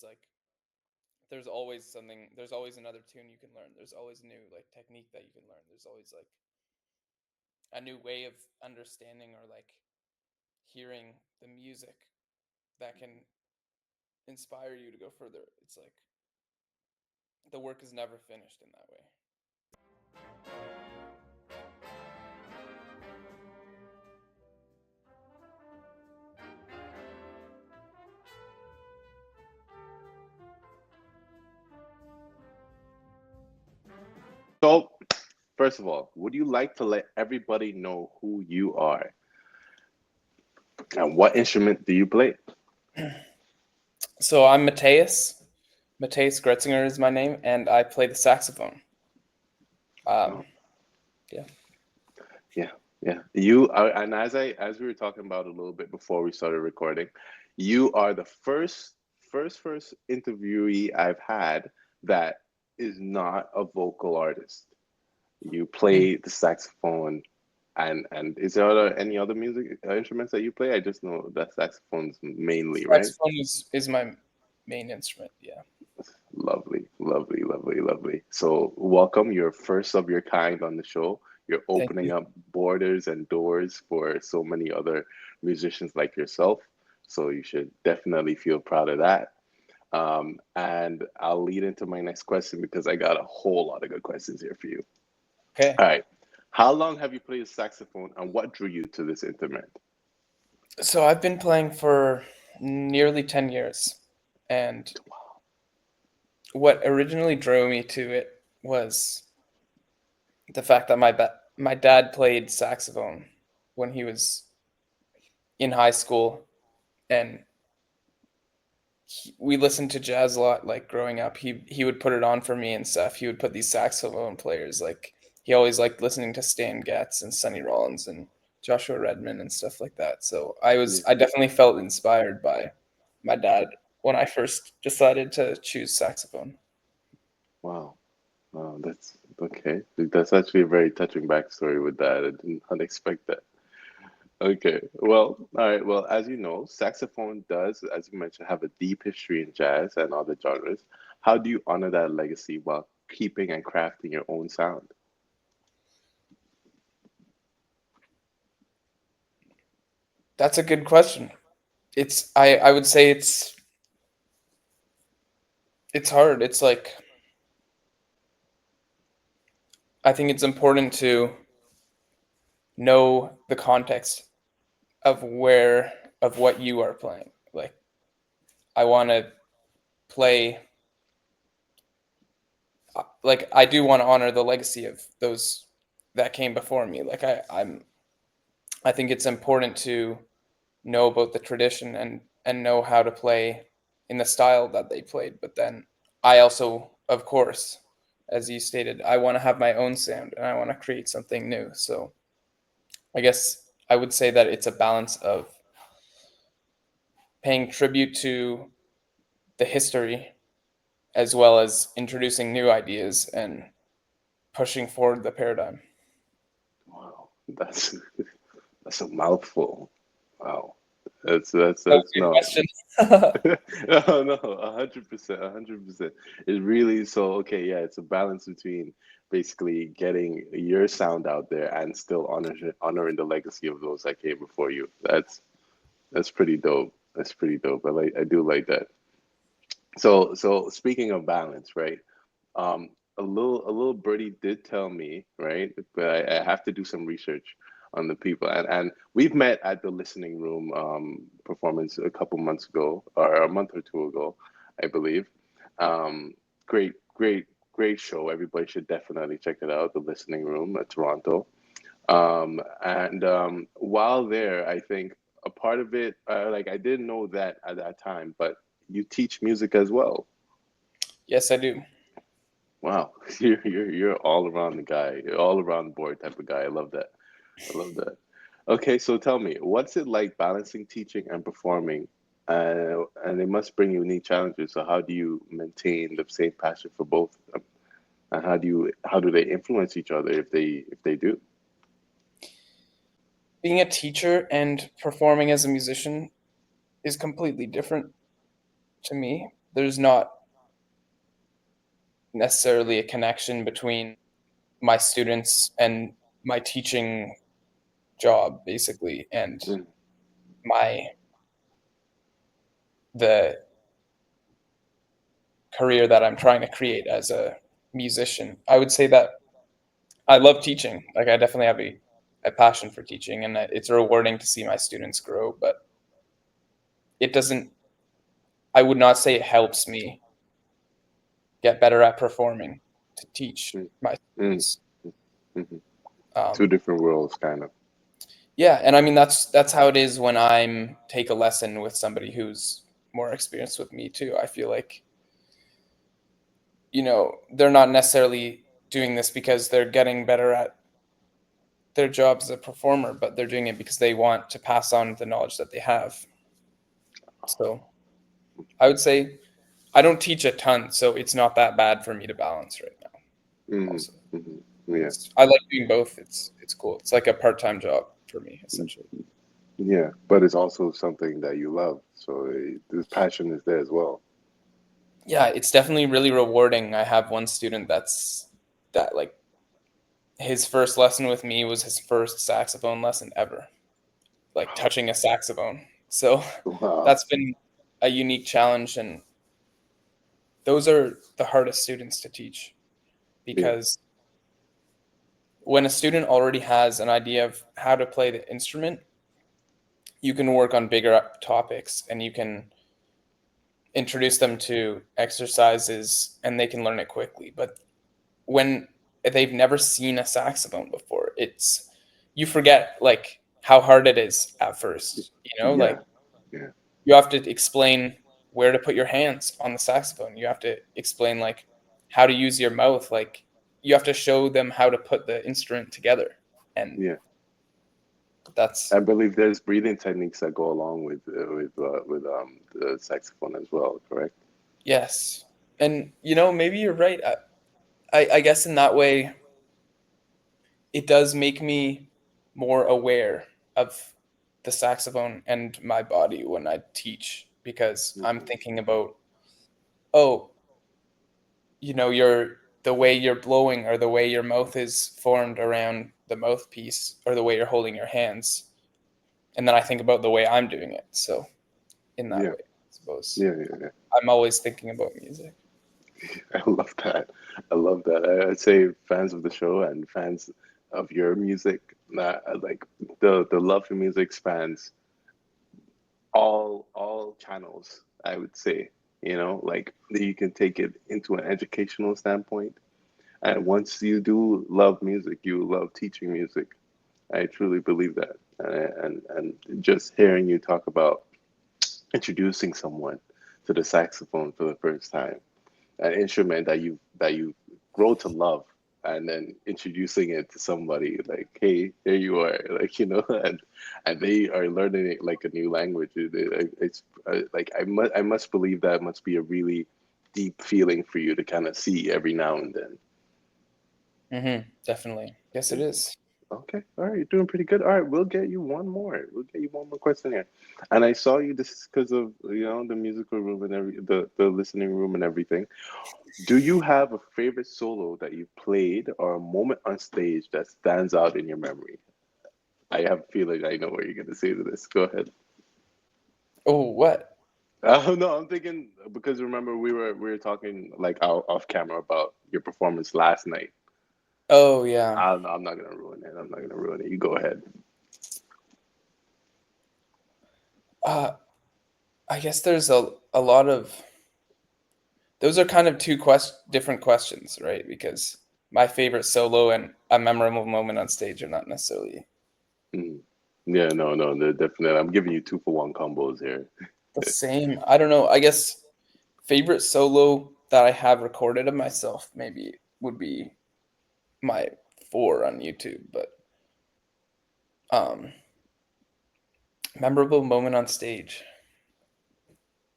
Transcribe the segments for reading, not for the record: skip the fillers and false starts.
like there's always something, there's always another tune you can learn. There's always a new like technique that you can learn. There's always like a new way of understanding or like hearing the music that can inspire you to go further. It's like the work is never finished in that way. So, first of all, would you like to let everybody know who you are and what instrument do you play? So I'm Mattaus. Mattaus Gretzinger is my name, and I play the saxophone. Um, Oh, yeah. yeah, yeah. You are, and as we were talking about a little bit before we started recording, you are the first interviewee I've had that is not a vocal artist. You Mhm. play the saxophone, and is there any other music instruments that you play? I just know that saxophone's mainly, right? Saxophone is my main instrument. Yeah. Lovely, lovely, lovely, lovely. So, welcome. You're first of your kind on the show. You're Thank opening you. up borders and doors for so many other musicians like yourself. So, you should definitely feel proud of that. And I'll lead into my next question because I got a whole lot of good questions here for you. Okay. All right. How long have you played the saxophone and what drew you to this instrument? So I've been playing for nearly 10 years, and what originally drew me to it was the fact that my dad played saxophone when he was in high school, and we listened to jazz a lot. Like growing up, he would put it on for me and stuff. He would put these saxophone players, like he always liked listening to Stan Getz and Sonny Rollins and Joshua Redman and stuff like that. So Yeah. I definitely felt inspired by my dad when I first decided to choose saxophone. Wow. Wow. That's okay. That's actually a very touching backstory with that. I did not expect that. Okay. Well, all right. Well, as you know, saxophone does, as you mentioned, have a deep history in jazz and other genres. How do you honor that legacy while keeping and crafting your own sound? That's a good question. I would say it's hard. It's like I think it's important to know the context of where of what you are playing. Like I want to play like I do want to honor the legacy of those that came before me. Like I think it's important to know about the tradition and know how to play in the style that they played. But then I also, of course, as you stated, I want to have my own sound and I want to create something new. So I guess I would say that it's a balance of paying tribute to the history as well as introducing new ideas and pushing forward the paradigm. Wow, that's that's a mouthful. Wow, That was that's a good no. question. No, no, 100%, 100%. It really so okay, yeah, it's a balance between basically getting your sound out there and still honoring the legacy of those that came before you. That's pretty dope. That's pretty dope. I do like that. So speaking of balance, right? Um, a little birdie did tell me, right? But I have to do some research on the people, and we've met at the listening room performance a couple months ago, or a month or two ago, I believe. Um, great, great, great show. Everybody should definitely check it out. The listening room at Toronto. And while there, I think a part of it, like I didn't know that at that time, but you teach music as well. Yes, I do. Wow, you're all around the guy, you're all around the board type of guy. I love that. I love that. Okay, so tell me, what's it like balancing teaching and performing? And it must bring unique challenges. So how do you maintain the same passion for both of them? And how do they influence each other if they do? Being a teacher and performing as a musician is completely different to me there's not necessarily a connection between my students and my teaching job, basically, and Mm, my the career that I'm trying to create as a musician. I would say that I love teaching. Like, I definitely have a passion for teaching, and it's rewarding to see my students grow, but it doesn't I would not say it helps me get better at performing to teach mm, my mm, students. mhm. Two Um, different worlds, kind of. yeah, and I mean that's how it is when I'm take a lesson with somebody who's more experienced with me too. I feel like, they're not necessarily doing this because they're getting better at their job as a performer, but they're doing it because they want to pass on the knowledge that they have. So I would say I don't teach a ton, so it's not that bad for me to balance right now. Hmm. Also, Hmm. Yeah, I like doing both. It's cool. It's like a part-time job for me, essentially. yeah, but it's also something that you love, so this passion is there as well. Yeah, it's definitely really rewarding. I have one student that like his first lesson with me was his first saxophone lesson ever, like touching a saxophone. So Wow. that's been a unique challenge, and those are the hardest students to teach Yeah, because when a student already has an idea of how to play the instrument, you can work on bigger topics and you can introduce them to exercises and they can learn it quickly. But when they've never seen a saxophone before, you forget like how hard it is at first, like yeah, yeah, you have to explain where to put your hands on the saxophone. You have to explain like how to use your mouth. Like you have to show them how to put the instrument together. And yeah. that's I believe there's breathing techniques that go along with the saxophone as well, correct? yes. And maybe you're right. I guess in that way, it does make me more aware of the saxophone and my body when I teach because I'm Hmm. thinking about, oh, the way you're blowing or the way your mouth is formed around the mouthpiece or the way you're holding your hands. And then I think about the way I'm doing it. So in that Yeah, way, I suppose yeah, yeah, yeah. I'm always thinking about music. I love that. I love that. I'd say fans of the show and fans of your music, like the love for music spans all channels, I would say. Like you can take it into an educational standpoint. And once you do love music, you love teaching music. I truly believe that. And just hearing you talk about introducing someone to the saxophone for the first time, an instrument that you grow to love, and then introducing it to somebody like, hey, here you are, like, and they are learning it like a new language. It's like I must believe that must be a really deep feeling for you to kind of see every now and then. Definitely. Yes, it Yeah. is. Okay, all right, you're doing pretty good. All right, we'll get you one more. We'll get you one more question here. And I saw you, this is because of the musical room and the listening room and everything. Do you have a favorite solo that you played or a moment on stage that stands out in your memory? I have a feeling I know what you're going to say to this. Go ahead. Oh, what? No, I'm thinking because remember we were talking like off camera about your performance last night. Oh, yeah. I'm not gonna ruin it. I'm not gonna ruin it. You go ahead. Uh, I guess there's a lot of those are kind of two different questions, right? Because my favorite solo and a memorable moment on stage are not necessarily Mm. Yeah, no, no, they're definitely. I'm giving you two for one combos here. the same. I don't know. I guess favorite solo that I have recorded of myself maybe would be my four on YouTube, but um memorable moment on stage.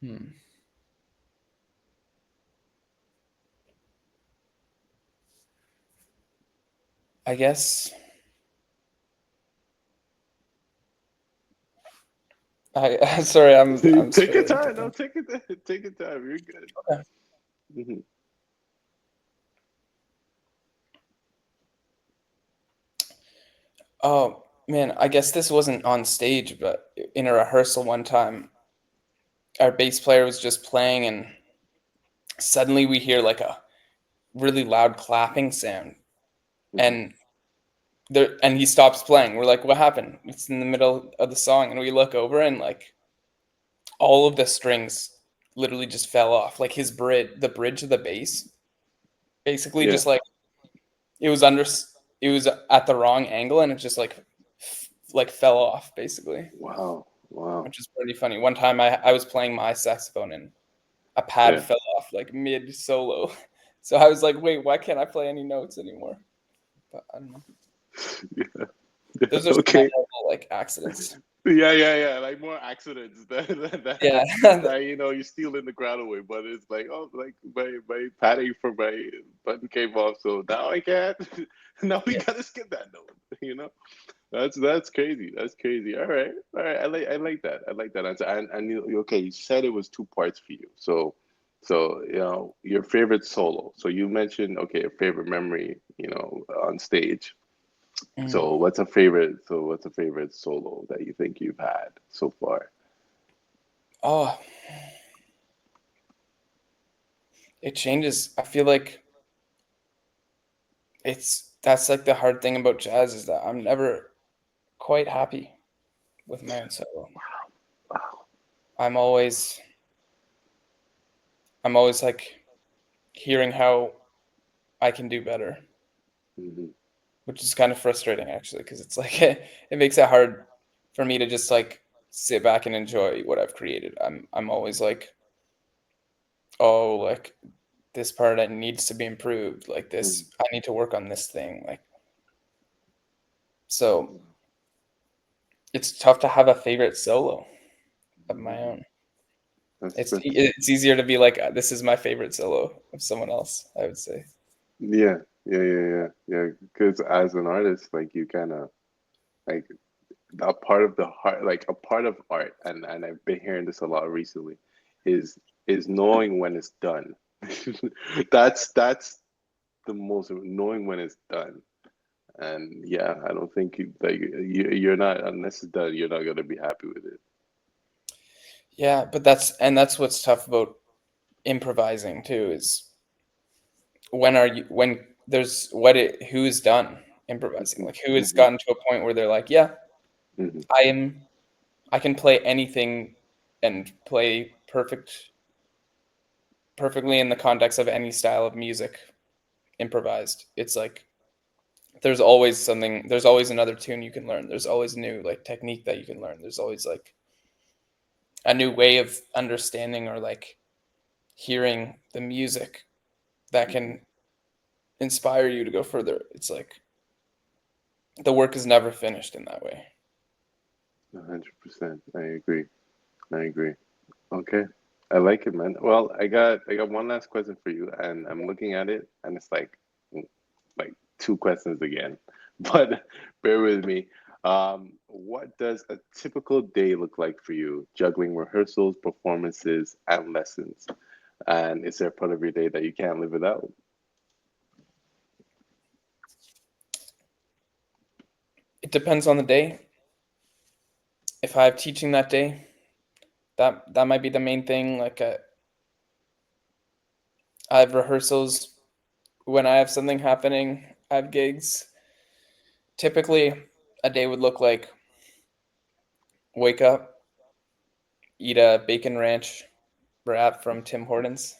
Hmm. I guess Sorry, I'm Take your struggling to time. No, think. take your time. You're good. Okay. Hmm. Oh man, I guess this wasn't on stage, but in a rehearsal one time, our bass player was just playing, and suddenly we hear like a really loud clapping sound, Hmm. and he stops playing. We're like, "What happened?" It's in the middle of the song, and we look over, and like all of the strings literally just fell off. Like the bridge of the bass, basically Yeah. just like it was under, it was at the wrong angle, and it just like like fell off basically, Wow. Wow. which is pretty funny. One time I was playing my saxophone and a pad Yeah. fell off like mid solo, so I was like, wait, why can't I play any notes anymore? But I don't know. Yeah. Those are small Okay. little like accidents. Yeah. Like more accidents Yeah. that you stealing the crowd away, but it's like, oh, like my padding for my button came off, so now I can't. Now we Yeah. gotta skip that note. That's crazy. That's crazy. All right. I like that. I like that answer. And okay, you said it was two parts for you. So your favorite solo. So you mentioned, okay, a favorite memory, on stage. Mm. So what's a favorite solo that you think you've had so far? Oh, it changes. I feel like that's like the hard thing about jazz is that I'm never quite happy with my own solo. Wow. I'm always I'm always like hearing how I can do better, Hmm. which is kind of frustrating actually, because it's like it makes it hard for me to just like sit back and enjoy what I've created. I'm always like, oh, like this part that needs to be improved, like this I need to work on this thing, like so it's tough to have a favorite solo of my Hmm. own. That's It's easier to be like, this is my favorite solo of someone else, I would say. yeah. Because as an artist, like you kind of like a part of the heart, like a part of art, and I've been hearing this a lot recently, is knowing when it's done. That's the most knowing when it's done. And yeah, I don't think you're not, unless it's done, you're not gonna be happy with it. Yeah, but that's what's tough about improvising too is when there's who's done improvising, Hmm. like who has Hmm. gotten to a point where they're like, yeah, Hmm. I am I can play anything and play perfectly in the context of any style of music improvised. It's like there's always another tune you can learn. There's always new like technique that you can learn. There's always like a new way of understanding or like hearing the music that Hmm. can inspire you to go further. It's like the work is never finished in that way. 100%. I agree. I agree. Okay. I like it, man. Well, I got one last question for you, and I'm looking at it, and it's like two questions again. But bear with me. What does a typical day look like for you, juggling rehearsals, performances, and lessons? And is there a part of your day that you can't live without? It depends on the day. If I have teaching that day, that might be the main thing. Like I have rehearsals when I have something happening. I have gigs. Typically, a day would look like wake up, eat a bacon ranch wrap from Tim Hortons,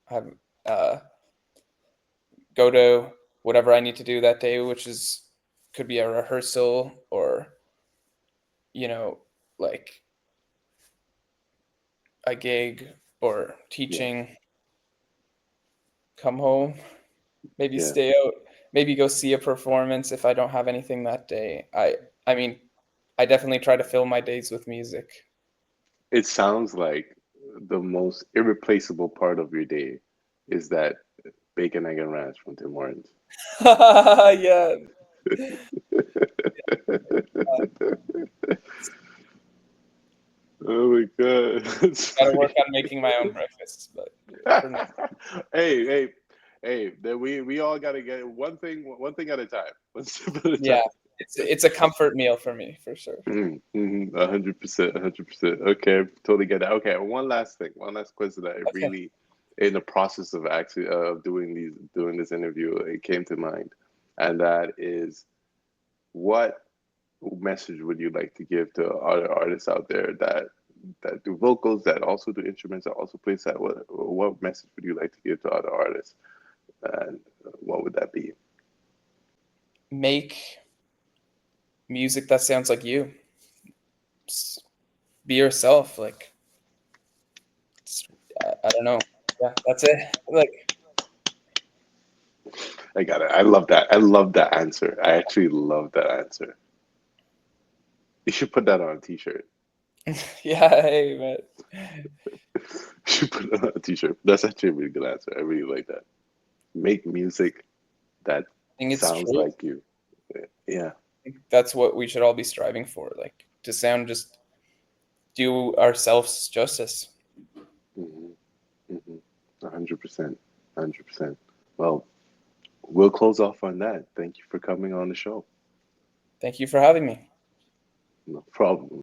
have uh, go to whatever I need to do that day, which is could be a rehearsal or you know like a gig or Yeah, teaching. Come home, maybe yeah. stay out, maybe go see a performance if I don't have anything that day. I mean, I definitely try to fill my days with music. It sounds like the most irreplaceable part of your day is that bacon, egg, and ranch from Tim Hortons. Yeah. Oh my god. That's Gotta funny. work on making my own breakfasts, but for now, Hey, then we all gotta get one thing at a time. One step at a yeah, time. it's a comfort meal for me for sure. 100%, 100%. Okay, totally get that. Okay, one last question that I Okay. really, in the process of actually doing this interview, it came to mind, and that is, what message would you like to give to other artists out there that do vocals, that also do instruments, that also play that? What message would you like to give to other artists, and what would that be? Make music that sounds like you. Just be yourself. Like, I don't know. Yeah, that's it. Like, I got it. I love that. I love that answer. I actually love that answer. You should put that on a t-shirt. yeah, hey, man. You should put it on a t-shirt. That's actually a really good answer. I really like that. Make music that I think it's sounds true. like you. Yeah. I think that's what we should all be striving for. Like, to sound just do ourselves justice. Hmm. Hmm. 100%. 100%. Well, we'll close off on that. Thank you for coming on the show. Thank you for having me. No problem.